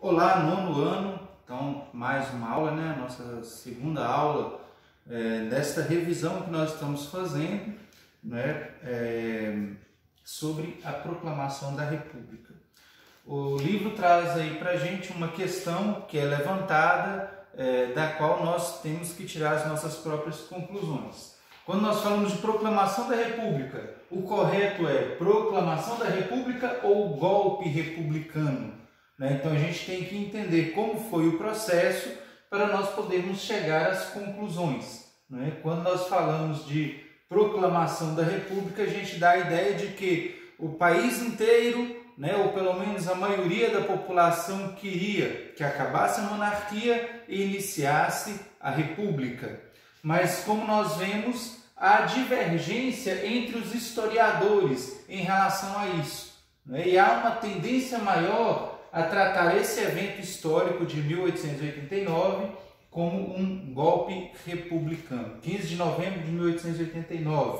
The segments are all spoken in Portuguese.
Olá, nono ano, então mais uma aula, né? A nossa segunda aula desta revisão que nós estamos fazendo, né? Sobre a proclamação da República. O livro traz aí para a gente uma questão que é levantada, da qual nós temos que tirar as nossas próprias conclusões. Quando nós falamos de proclamação da República, o correto é proclamação da República ou golpe republicano? Então a gente tem que entender como foi o processo para nós podermos chegar às conclusões. Quando nós falamos de proclamação da República, a gente dá a ideia de que o país inteiro, ou pelo menos a maioria da população, queria que acabasse a monarquia e iniciasse a República. Mas como nós vemos, há divergência entre os historiadores em relação a isso. E há uma tendência maior a tratar esse evento histórico de 1889 como um golpe republicano, 15 de novembro de 1889.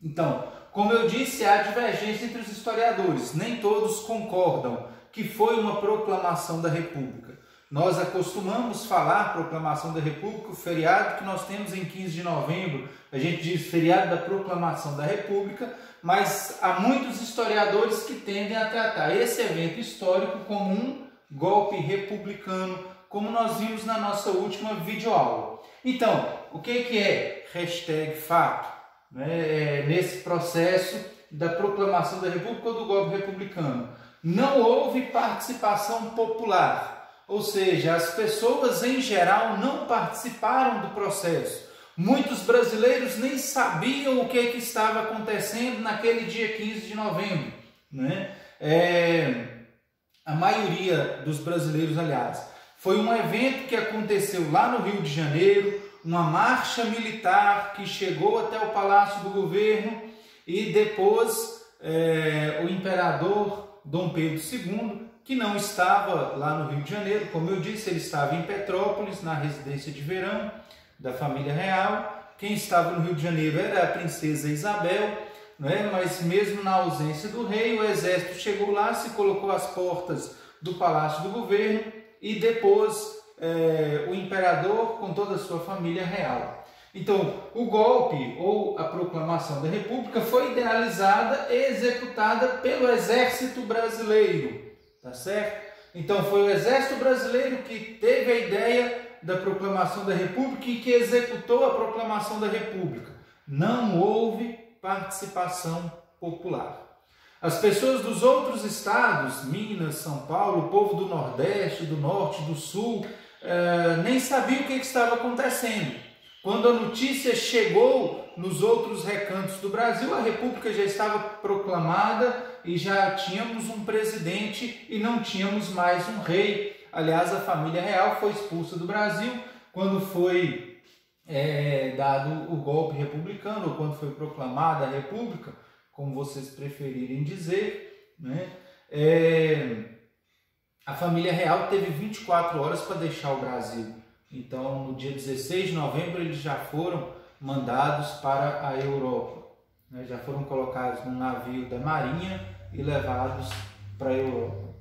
Então, como eu disse, há divergência entre os historiadores, nem todos concordam que foi uma proclamação da República. Nós acostumamos falar proclamação da República, o feriado que nós temos em 15 de novembro, a gente diz feriado da proclamação da República, mas há muitos historiadores que tendem a tratar esse evento histórico como um golpe republicano, como nós vimos na nossa última videoaula. Então, o que é #fato nesse processo da proclamação da República ou do golpe republicano? Não houve participação popular. Ou seja, as pessoas em geral não participaram do processo. Muitos brasileiros nem sabiam o que estava acontecendo naquele dia 15 de novembro. A maioria dos brasileiros, aliás, foi um evento que aconteceu lá no Rio de Janeiro, uma marcha militar que chegou até o Palácio do Governo e depois o imperador Dom Pedro II, que não estava lá no Rio de Janeiro, como eu disse, ele estava em Petrópolis, na residência de verão da família real. Quem estava no Rio de Janeiro era a princesa Isabel, mas mesmo na ausência do rei, o exército chegou lá, se colocou às portas do Palácio do Governo e depois o imperador com toda a sua família real. Então, o golpe ou a proclamação da República foi idealizada e executada pelo exército brasileiro. Tá certo? Então foi o Exército Brasileiro que teve a ideia da proclamação da República e que executou a proclamação da República. Não houve participação popular. As pessoas dos outros estados, Minas, São Paulo, o povo do Nordeste, do Norte, do Sul, nem sabiam o que estava acontecendo. Quando a notícia chegou nos outros recantos do Brasil, a República já estava proclamada e já tínhamos um presidente e não tínhamos mais um rei. Aliás, a família real foi expulsa do Brasil quando foi dado o golpe republicano, ou quando foi proclamada a República, como vocês preferirem dizer. A família real teve 24 horas para deixar o Brasil. Então, no dia 16 de novembro, eles já foram mandados para a Europa. Já foram colocados num navio da Marinha e levados para a Europa.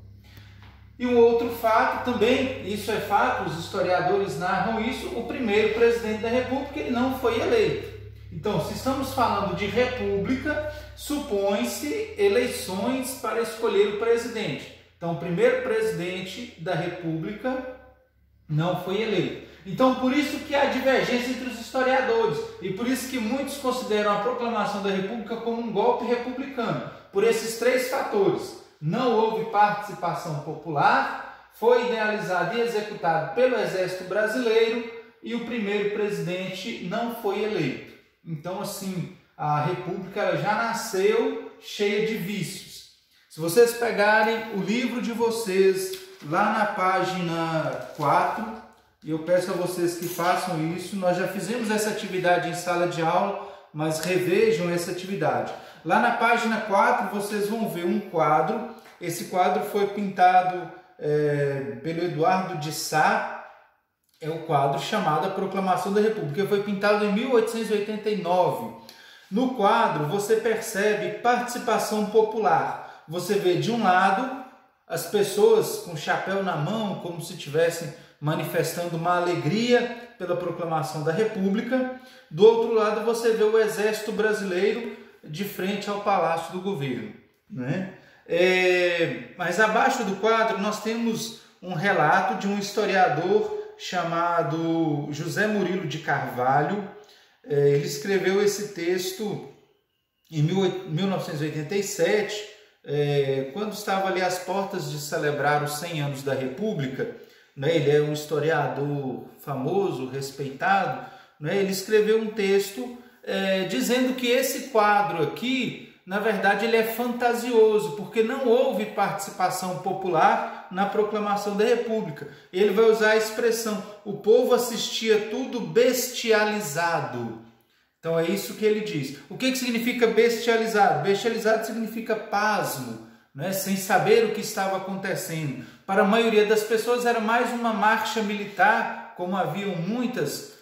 E um outro fato também, isso é fato, os historiadores narram isso, o primeiro presidente da República ele não foi eleito. Então, se estamos falando de república, supõe-se eleições para escolher o presidente. Então, o primeiro presidente da República não foi eleito. Então, por isso que há divergência entre os historiadores e por isso que muitos consideram a proclamação da República como um golpe republicano. Por esses três fatores: não houve participação popular, foi idealizado e executado pelo Exército Brasileiro e o primeiro presidente não foi eleito. Então, assim, a República ela já nasceu cheia de vícios. Se vocês pegarem o livro de vocês, lá na página 4, e eu peço a vocês que façam isso, nós já fizemos essa atividade em sala de aula, mas revejam essa atividade. Lá na página 4 vocês vão ver um quadro, esse quadro foi pintado pelo Eduardo de Sá, é o quadro chamado A Proclamação da República, foi pintado em 1889. No quadro você percebe participação popular, você vê de um lado as pessoas com chapéu na mão, como se estivessem manifestando uma alegria pela proclamação da República. Do outro lado, você vê o Exército Brasileiro de frente ao Palácio do Governo, né? Mas abaixo do quadro nós temos um relato de um historiador chamado José Murilo de Carvalho. Ele escreveu esse texto em 1987, quando estava ali às portas de celebrar os 100 anos da República, né? Ele é um historiador famoso, respeitado, né? Ele escreveu um texto dizendo que esse quadro aqui, na verdade, ele é fantasioso, porque não houve participação popular na proclamação da República. Ele vai usar a expressão: o povo assistia tudo bestializado. Então é isso que ele diz. O que significa bestializado? Bestializado significa pasmo, né? Sem saber o que estava acontecendo. Para a maioria das pessoas era mais uma marcha militar, como haviam muitas,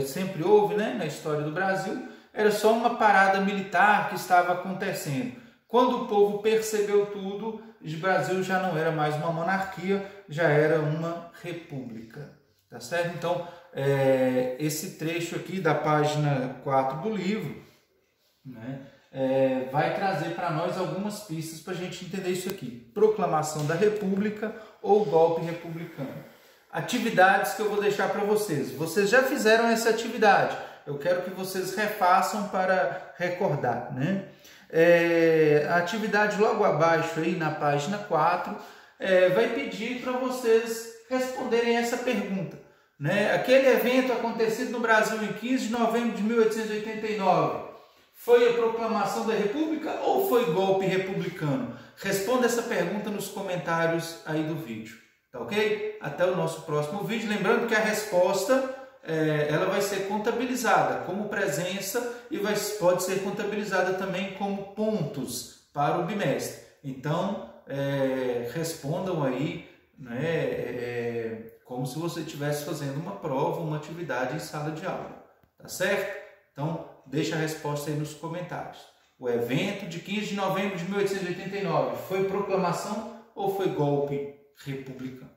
sempre houve, né, na história do Brasil. Era só uma parada militar que estava acontecendo. Quando o povo percebeu tudo, o Brasil já não era mais uma monarquia, já era uma república. Tá certo? Então, esse trecho aqui da página 4 do livro, né, vai trazer para nós algumas pistas para a gente entender isso aqui. Proclamação da República ou golpe republicano. Atividades que eu vou deixar para vocês. Vocês já fizeram essa atividade. Eu quero que vocês refaçam para recordar, né? A atividade logo abaixo, aí na página 4, vai pedir para vocês responderem essa pergunta, né? Aquele evento acontecido no Brasil em 15 de novembro de 1889, foi a proclamação da República ou foi golpe republicano? Responda essa pergunta nos comentários aí do vídeo, tá ok? Até o nosso próximo vídeo. Lembrando que a resposta ela vai ser contabilizada como presença e pode ser contabilizada também como pontos para o bimestre. Então, respondam aí, né, como se você estivesse fazendo uma prova, uma atividade em sala de aula, tá certo? Então, deixa a resposta aí nos comentários. O evento de 15 de novembro de 1889 foi proclamação ou foi golpe republicano?